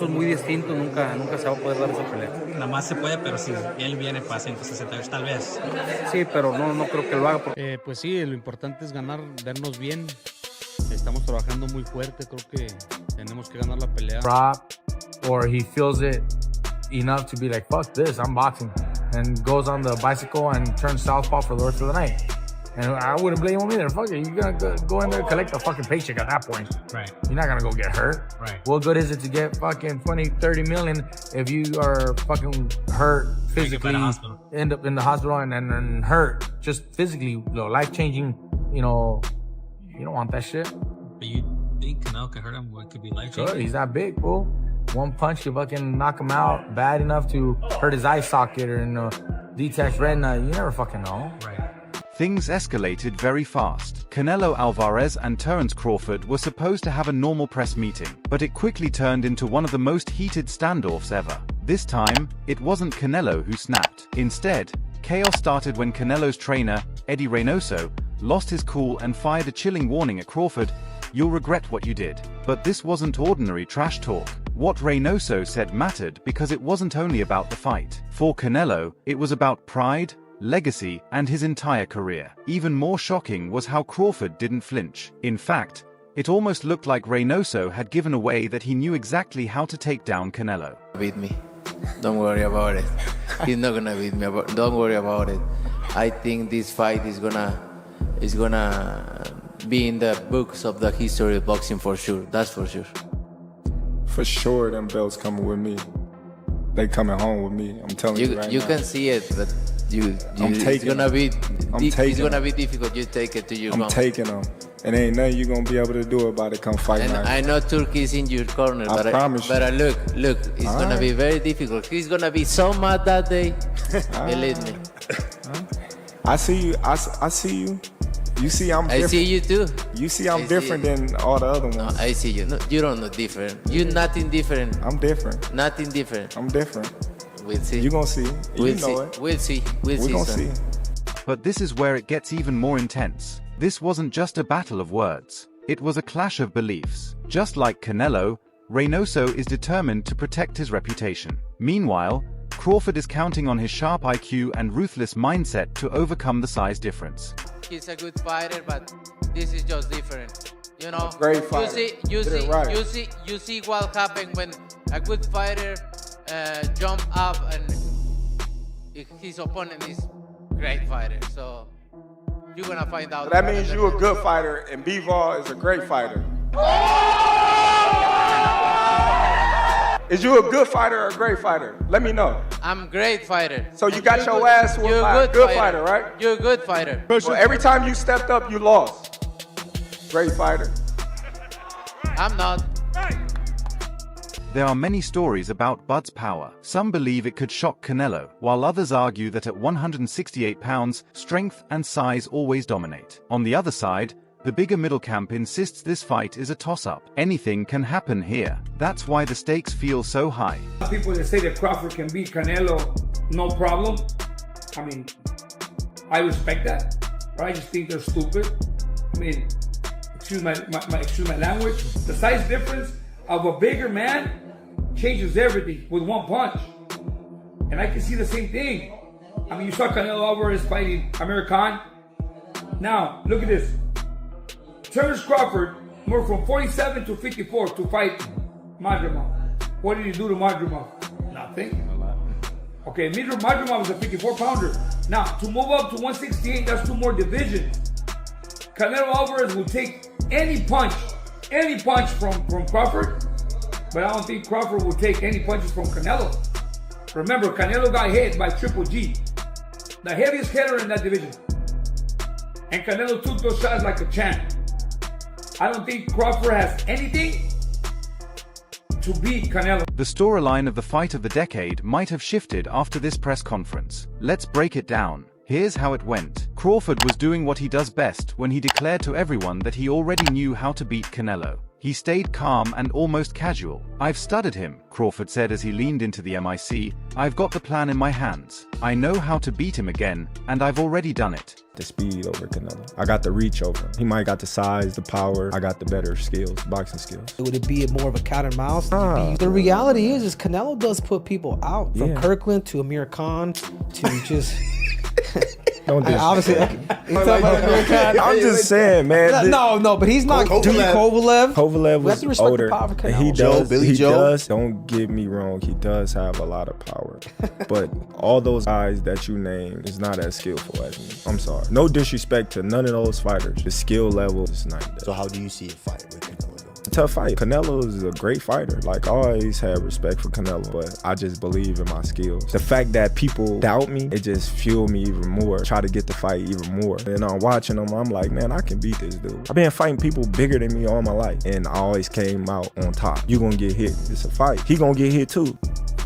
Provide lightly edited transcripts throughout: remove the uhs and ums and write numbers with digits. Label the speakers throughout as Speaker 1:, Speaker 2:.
Speaker 1: Es muy distinto, nunca se va a poder dar esa pelea.
Speaker 2: Nada más se puede, pero si él viene para 168, tal vez.
Speaker 1: Sí, pero no creo que lo haga.
Speaker 3: Pues sí, lo importante es ganar, vernos bien. Estamos trabajando muy fuerte, creo que tenemos que ganar la pelea.
Speaker 4: Drop, or he feels it enough to be like, fuck this, I'm boxing. And goes on the bicycle and turns southpaw for the rest of the night. And I wouldn't blame him either. Fuck it, you're gonna go in there and collect a fucking paycheck at that point.
Speaker 2: Right.
Speaker 4: You're not gonna go get hurt.
Speaker 2: Right.
Speaker 4: What good is it to get fucking 20, 30 million if you are fucking hurt physically, end up in the hospital and hurt just physically, life-changing, you don't want that shit.
Speaker 2: But you think Canelo could hurt him? What could be life-changing?
Speaker 4: Good, he's that big, fool. One punch could fucking knock him out bad enough to hurt his eye socket or detached retina. You never fucking know.
Speaker 2: Right.
Speaker 5: Things escalated very fast. Canelo Alvarez and Terence Crawford were supposed to have a normal press meeting, but it quickly turned into one of the most heated standoffs ever. This time, it wasn't Canelo who snapped. Instead, chaos started when Canelo's trainer, Eddy Reynoso, lost his cool and fired a chilling warning at Crawford, "You'll regret what you did." But this wasn't ordinary trash talk. What Reynoso said mattered because it wasn't only about the fight. For Canelo, it was about pride, legacy, and his entire career. Even more shocking was how Crawford didn't flinch. In fact, it almost looked like Reynoso had given away that he knew exactly how to take down Canelo.
Speaker 6: Beat me. Don't worry about it. He's not gonna beat me. Don't worry about it. I think this fight is gonna be in the books of the history of boxing for sure. That's for sure.
Speaker 7: For sure, them belts coming with me. They coming home with me. I'm telling you right now.
Speaker 6: You can see it, but it's gonna be difficult. You take it to your
Speaker 7: I'm taking them. And ain't nothing you gonna be able to do about it come fight
Speaker 6: and
Speaker 7: night.
Speaker 6: I know Turkey is in your corner,
Speaker 7: I promise you.
Speaker 6: But look, it's gonna be very difficult. He's gonna be so mad that day. Believe me.
Speaker 7: I see you. I see you. You see I'm different.
Speaker 6: I see you too.
Speaker 7: You see I'm different than all the other ones.
Speaker 6: No, I see you. No, you don't know different. You're nothing different.
Speaker 7: I'm different.
Speaker 6: Nothing different.
Speaker 7: I'm different.
Speaker 6: We'll see.
Speaker 7: You gonna see.
Speaker 6: We'll
Speaker 7: you know
Speaker 6: see.
Speaker 7: it.
Speaker 6: We'll see.
Speaker 7: We gonna
Speaker 6: son.
Speaker 7: see.
Speaker 5: But this is where it gets even more intense. This wasn't just a battle of words. It was a clash of beliefs. Just like Canelo, Reynoso is determined to protect his reputation. Meanwhile, Crawford is counting on his sharp IQ and ruthless mindset to overcome the size difference.
Speaker 6: He's a good fighter, but this is just different. You know,
Speaker 7: Great fighter.
Speaker 6: You see what happens when a good fighter jump up and his opponent is great fighter. So you're gonna find out.
Speaker 7: So that means you're a good fighter and Bivol is a great fighter. Is you a good fighter or a great fighter? Let me know.
Speaker 6: I'm a great fighter.
Speaker 7: So you got your ass whooped by a good fighter, right?
Speaker 6: You're a good fighter.
Speaker 7: Well, every time you stepped up, you lost. Great fighter.
Speaker 6: I'm not.
Speaker 5: There are many stories about Bud's power. Some believe it could shock Canelo, while others argue that at 168 pounds, strength and size always dominate. On the other side, the bigger middle camp insists this fight is a toss-up. Anything can happen here. That's why the stakes feel so high.
Speaker 8: People that say that Crawford can beat Canelo, no problem. I mean, I respect that, but I just think they're stupid. I mean, excuse my language. The size difference of a bigger man changes everything with one punch. And I can see the same thing. I mean, you saw Canelo Alvarez fighting Amir Khan. Now, look at this. Terence Crawford moved from 47 to 54 to fight Madrimov. What did he do to Madrimov? Nothing. Okay, Madrimov was a 54-pounder. Now, to move up to 168, that's 2 more divisions. Canelo Alvarez will take any punch from Crawford, but I don't think Crawford will take any punches from Canelo. Remember, Canelo got hit by Triple G, the heaviest hitter in that division. And Canelo took those shots like a champ. I don't think Crawford has anything to beat Canelo.
Speaker 5: The storyline of the fight of the decade might have shifted after this press conference. Let's break it down. Here's how it went. Crawford was doing what he does best when he declared to everyone that he already knew how to beat Canelo. He stayed calm and almost casual. "I've studied him," Crawford said as he leaned into the mic. "I've got the plan in my hands. I know how to beat him again, and I've already done it."
Speaker 7: The speed over Canelo. I got the reach over him. He might got the size, the power. I got the better skills, boxing skills.
Speaker 9: Would it be more of a cat and mouse? The reality is Canelo does put people out. From Kirkland to Amir Khan to just...
Speaker 7: Don't do
Speaker 9: obviously,
Speaker 7: I'm just saying, man.
Speaker 9: No, but he's not. Kovalev.
Speaker 7: Kovalev was older. He does.
Speaker 10: Billy Joe.
Speaker 7: Don't get me wrong. He does have a lot of power, but all those guys that you name is not as skillful as me. I'm sorry. No disrespect to none of those fighters. The skill level is not there.
Speaker 10: So how do you see a fight with Canelo?
Speaker 7: Tough fight. Canelo is a great fighter. Like, I always had respect for Canelo, but I just believe in my skills. The fact that people doubt me, it just fueled me even more. Try to get the fight even more. And I'm watching them, I'm like, man, I can beat this dude. I've been fighting people bigger than me all my life, and I always came out on top. You gonna get hit. It's a fight. He gonna get hit too.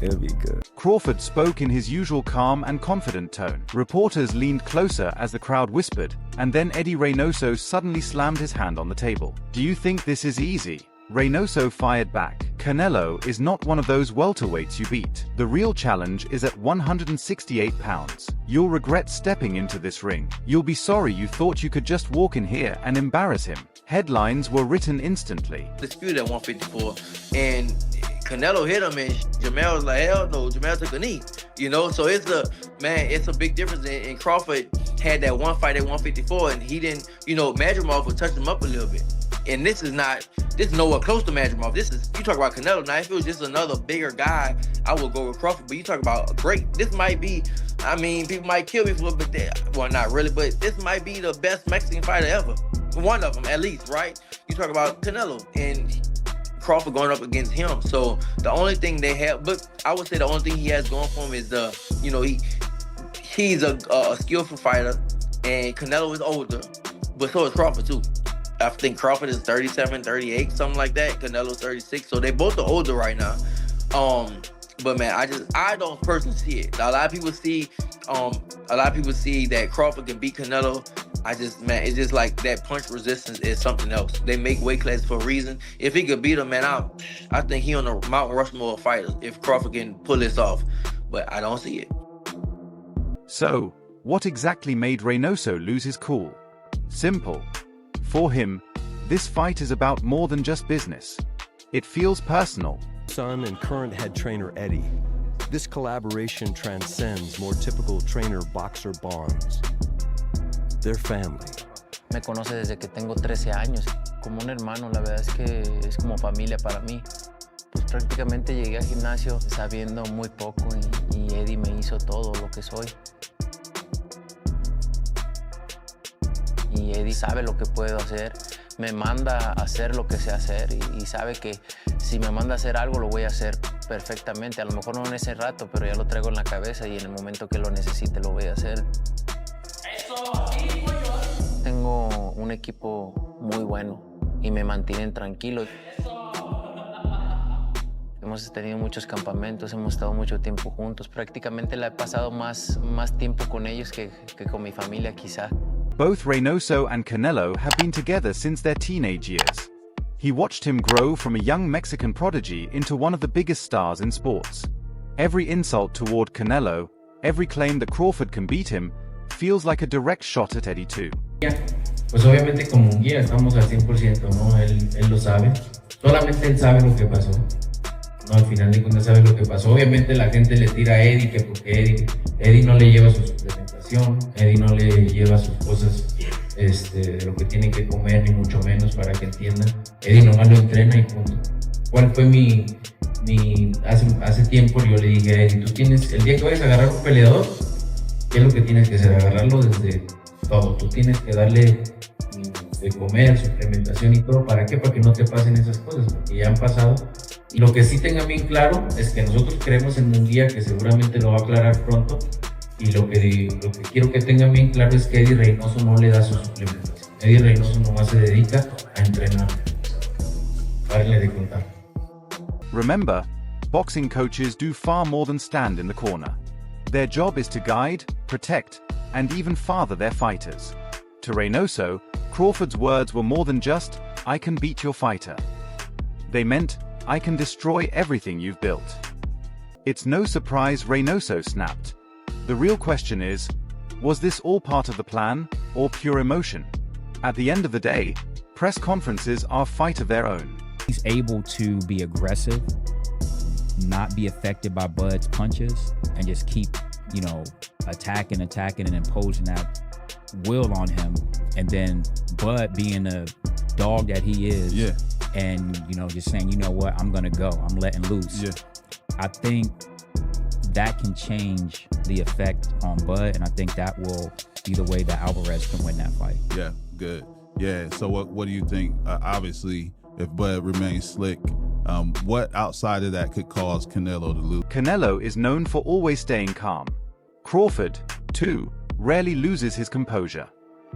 Speaker 7: It'll be good.
Speaker 5: Crawford spoke in his usual calm and confident tone. Reporters leaned closer as the crowd whispered, and then Eddy Reynoso suddenly slammed his hand on the table. "Do you think this is easy?" Reynoso fired back. "Canelo is not one of those welterweights you beat. The real challenge is at 168 pounds. You'll regret stepping into this ring. You'll be sorry you thought you could just walk in here and embarrass him." Headlines were written instantly.
Speaker 11: Disputed at 154, and Canelo hit him, and Jamel was like, hell no, Jamel took a knee. You know, so it's a big difference. And Crawford had that one fight at 154, and he didn't, Madrimov would touch him up a little bit. And this is nowhere close to Madrimov. You talk about Canelo. Now, if it was just another bigger guy, I would go with Crawford. But you talk about this might be, people might kill me for it, but well, not really, but this might be the best Mexican fighter ever. One of them, at least, right? You talk about Canelo and Crawford going up against him. So the only thing they have, but I would say the only thing he has going for him is he's a skillful fighter, and Canelo is older, but so is Crawford too. I think Crawford is 37, 38, something like that. Canelo's 36, so they both are older right now. But man, I don't personally see it. A lot of people see that Crawford can beat Canelo. It's just like that punch resistance is something else. They make weight classes for a reason. If he could beat him, man, I think he on the Mount Rushmore of fighters if Crawford can pull this off. But I don't see it.
Speaker 5: So, what exactly made Reynoso lose his cool? Simple. For him, this fight is about more than just business. It feels personal.
Speaker 12: Son and current head trainer Eddy. This collaboration transcends more typical trainer-boxer bonds. They're family.
Speaker 13: Me conoce desde que tengo 13 años. Como un hermano, la verdad es que es como familia para mí. Pues prácticamente llegué al gimnasio sabiendo muy poco y Eddy me hizo todo lo que soy. Y Eddy sabe lo que puedo hacer, me manda a hacer lo que sé hacer y sabe que si me manda a hacer algo lo voy a hacer perfectamente. A lo mejor no en ese rato, pero ya lo traigo en la cabeza y en el momento que lo necesite lo voy a hacer. Tengo un equipo muy bueno y me mantienen tranquilo. Hemos tenido muchos campamentos, hemos estado mucho tiempo juntos. Prácticamente la he pasado más tiempo con ellos que con mi familia quizá.
Speaker 5: Both Reynoso and Canelo have been together since their teenage years. He watched him grow from a young Mexican prodigy into one of the biggest stars in sports. Every insult toward Canelo, every claim that Crawford can beat him, feels like a direct shot at Eddy too.
Speaker 14: Pues obviamente como un guía estamos al 100%, ¿no? Él lo sabe. Solamente él sabe lo que pasó. No, al final de cuentas sabe lo que pasó. Obviamente la gente le tira a Eddy que porque Eddy no le lleva su suplementación, Eddy no le lleva sus cosas de lo que tiene que comer, ni mucho menos para que entiendan. Eddy nomás lo entrena y punto. ¿Cuál fue hace tiempo yo le dije a Eddy, tú tienes, el día que vayas a agarrar un peleador, ¿qué es lo que tienes que hacer? Agarrarlo desde todo. Tú tienes que darle de comer, suplementación y todo. ¿Para qué? Para que no te pasen esas cosas, porque ya han pasado. Y lo que sí tengan bien claro es que nosotros creemos en un guía que seguramente lo va a aclarar pronto. Y lo que quiero que tengan bien claro es que Eddy Reynoso no le da su suplementación. Eddy Reynoso nomás se dedica a entrenar. Párenle de contar.
Speaker 5: Remember, boxing coaches do far more than stand in the corner. Their job is to guide, protect, and even father their fighters. To Reynoso, Crawford's words were more than just, "I can beat your fighter." They meant, I can destroy everything you've built. It's no surprise Reynoso snapped. The real question is, was this all part of the plan, or pure emotion? At the end of the day, press conferences are a fight of their own.
Speaker 10: He's able to be aggressive, not be affected by Bud's punches, and just keep, attacking and imposing that will on him. And then Bud being a dog that he is, and, just saying, you know what, I'm gonna go, I'm letting loose. I think that can change the effect on Bud, and I think that will be the way that Alvarez can win that fight.
Speaker 15: Yeah, good. Yeah, so what do you think? Obviously, if Bud remains slick, what outside of that could cause Canelo to lose?
Speaker 5: Canelo is known for always staying calm. Crawford, too, rarely loses his composure.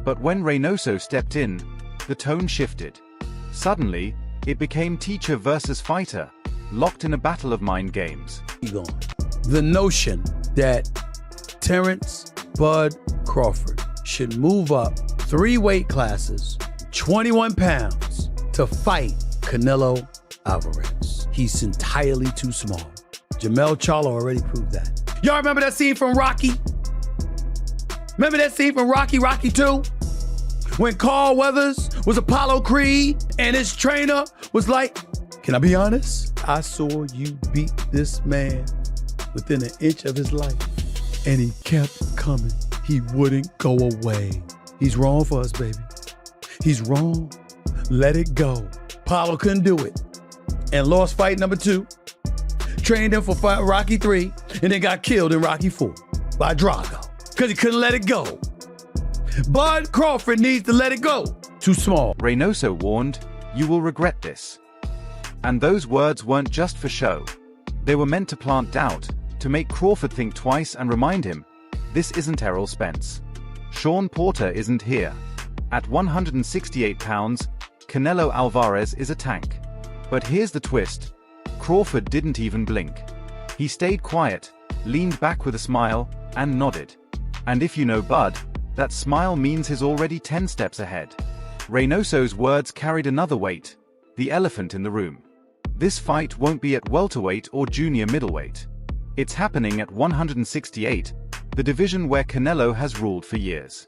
Speaker 5: But when Reynoso stepped in, the tone shifted. Suddenly, it became teacher versus fighter, locked in a battle of mind games.
Speaker 16: The notion that Terence Bud Crawford should move up 3 weight classes, 21 pounds, to fight Canelo Alvarez. He's entirely too small. Jermell Charlo already proved that. Y'all remember that scene from Rocky? Remember that scene from Rocky 2? When Carl Weathers was Apollo Creed and his trainer was like, can I be honest? I saw you beat this man within an inch of his life. And he kept coming. He wouldn't go away. He's wrong for us, baby. He's wrong. Let it go. Apollo couldn't do it. And lost fight number 2. Trained him for fight Rocky 3, and then got killed in Rocky 4 by Drago. Because he couldn't let it go. Bud Crawford needs to let it go. Too small.
Speaker 5: Reynoso warned, you will regret this. And those words weren't just for show. They were meant to plant doubt, to make Crawford think twice and remind him, this isn't Errol Spence. Sean Porter isn't here. At 168 pounds, Canelo Alvarez is a tank. But here's the twist. Crawford didn't even blink. He stayed quiet, leaned back with a smile, and nodded. And if you know Bud, that smile means he's already 10 steps ahead. Reynoso's words carried another weight, the elephant in the room. This fight won't be at welterweight or junior middleweight. It's happening at 168, the division where Canelo has ruled for years.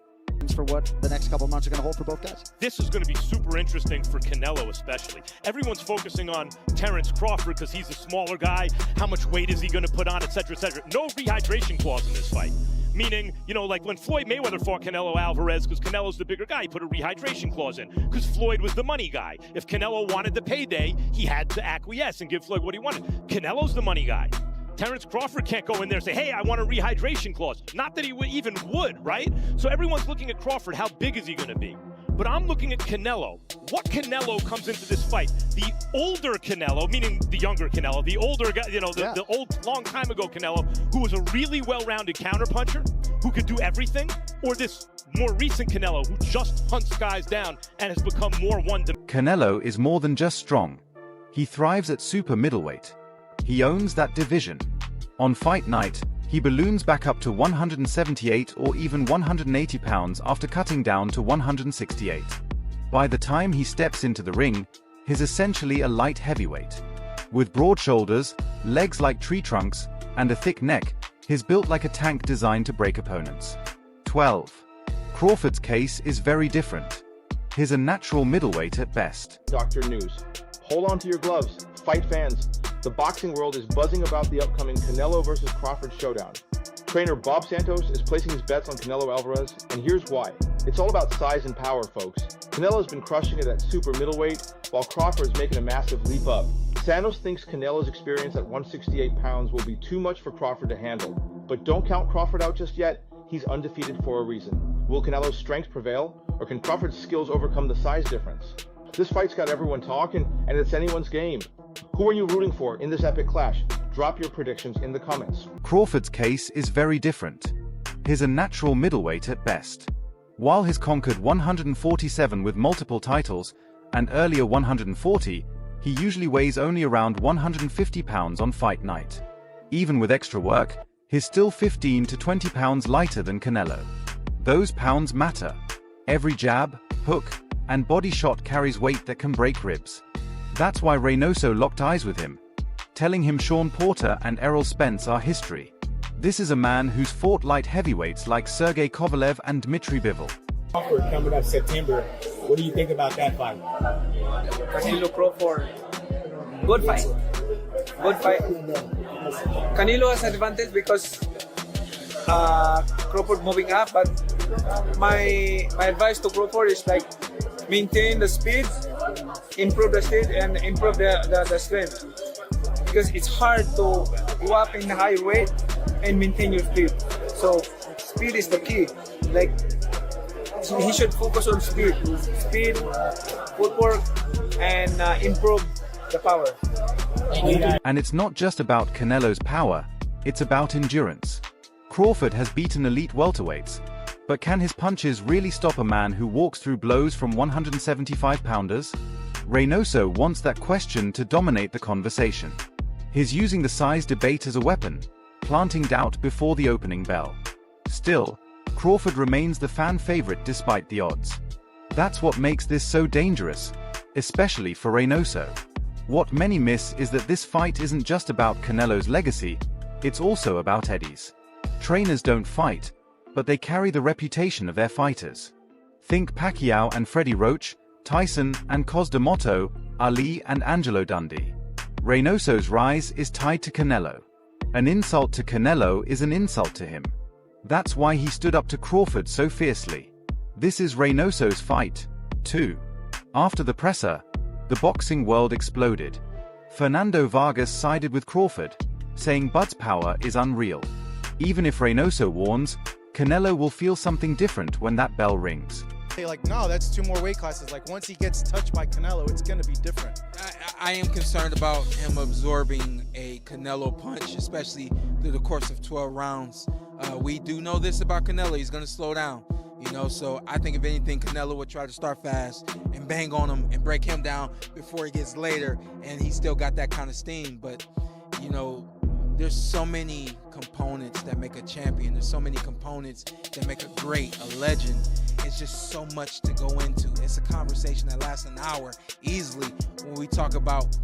Speaker 17: For what the next couple of months are going to hold for both guys?
Speaker 18: This is going to be super interesting for Canelo especially. Everyone's focusing on Terence Crawford because he's a smaller guy. How much weight is he going to put on, et cetera, et cetera. No rehydration clause in this fight. Meaning, like when Floyd Mayweather fought Canelo Alvarez, because Canelo's the bigger guy, he put a rehydration clause in, because Floyd was the money guy. If Canelo wanted the payday, he had to acquiesce and give Floyd what he wanted. Canelo's the money guy. Terence Crawford can't go in there and say, hey, I want a rehydration clause. Not that he even would, right? So everyone's looking at Crawford, how big is he going to be? But I'm looking at Canelo. What Canelo comes into this fight? The older Canelo, meaning the younger Canelo, the older guy, the old, long time ago Canelo, who was a really well-rounded counterpuncher, who could do everything, or this more recent Canelo, who just hunts guys down and has become more one-dimensional.
Speaker 5: Canelo is more than just strong. He thrives at super middleweight. He owns that division. On fight night, he balloons back up to 178 or even 180 pounds after cutting down to 168. By the time he steps into the ring, he's essentially a light heavyweight. With broad shoulders, legs like tree trunks, and a thick neck, he's built like a tank designed to break opponents. 12. Crawford's case is very different. He's a natural middleweight at best.
Speaker 19: Dr. News. Hold on to your gloves. Fight fans. The boxing world is buzzing about the upcoming Canelo versus Crawford showdown. Trainer Bob Santos is placing his bets on Canelo Alvarez, and here's why. It's all about size and power, folks. Canelo's been crushing it at super middleweight, while Crawford's making a massive leap up. Santos thinks Canelo's experience at 168 pounds will be too much for Crawford to handle. But don't count Crawford out just yet. He's undefeated for a reason. Will Canelo's strength prevail, or can Crawford's skills overcome the size difference? This fight's got everyone talking, and it's anyone's game. Who are you rooting for in this epic clash? Drop your predictions in the comments.
Speaker 5: Crawford's case is very different. He's a natural middleweight at best. While he's conquered 147 with multiple titles, and earlier 140, he usually weighs only around 150 pounds on fight night. Even with extra work, he's still 15 to 20 pounds lighter than Canelo. Those pounds matter. Every jab, hook, and body shot carries weight that can break ribs. That's why Reynoso locked eyes with him, telling him Sean Porter and Errol Spence are history. This is a man who's fought light heavyweights like Sergey Kovalev and Dmitry Bivol.
Speaker 20: Crawford coming up September. What do you think about that fight?
Speaker 21: Canelo Crawford. Good fight. Good fight. Canelo has advantage because Crawford moving up, but my advice to Crawford is like maintain the speed, improve the speed, and improve the strength. Because it's hard to go up in high weight and maintain your speed. So speed is the key. Like he should focus on speed, footwork, and improve the power.
Speaker 5: And it's not just about Canelo's power, it's about endurance. Crawford has beaten elite welterweights, but can his punches really stop a man who walks through blows from 175-pounders? Reynoso wants that question to dominate the conversation. He's using the size debate as a weapon, planting doubt before the opening bell. Still, Crawford remains the fan favorite despite the odds. That's what makes this so dangerous, especially for Reynoso. What many miss is that this fight isn't just about Canelo's legacy, it's also about Eddy's. Trainers don't fight, but they carry the reputation of their fighters. Think Pacquiao and Freddie Roach, Tyson and Cos D'Amato, Ali and Angelo Dundee. Reynoso's rise is tied to Canelo. An insult to Canelo is an insult to him. That's why he stood up to Crawford so fiercely. This is Reynoso's fight, too. After the presser, the boxing world exploded. Fernando Vargas sided with Crawford, saying Bud's power is unreal. Even if Reynoso warns, Canelo will feel something different when that bell rings.
Speaker 22: Like, no, that's 2 more weight classes. Like, once he gets touched by Canelo, it's going to be different.
Speaker 23: I am concerned about him absorbing a Canelo punch, especially through the course of 12 rounds. We do know this about Canelo. He's going to slow down, you know, so I think if anything, Canelo would try to start fast and bang on him and break him down before he gets later, and he still got that kind of steam. But, you know, there's so many components that make a champion. There's so many components that make a great, a legend. It's just so much to go into. It's a conversation that lasts an hour easily when we talk about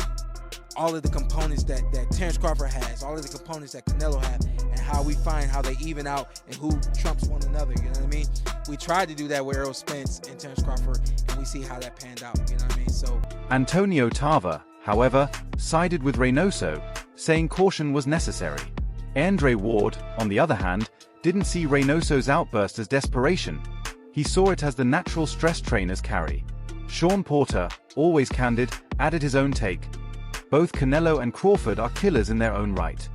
Speaker 23: all of the components that Terence Crawford has, all of the components that Canelo has, and how we find how they even out and who trumps one another, you know what I mean? We tried to do that with Errol Spence and Terence Crawford, and we see how that panned out, you know what I mean? So
Speaker 5: Antonio Tarver, however, sided with Reynoso, saying caution was necessary. Andre Ward, on the other hand, didn't see Reynoso's outburst as desperation. He saw it as the natural stress trainers carry. Sean Porter, always candid, added his own take. Both Canelo and Crawford are killers in their own right.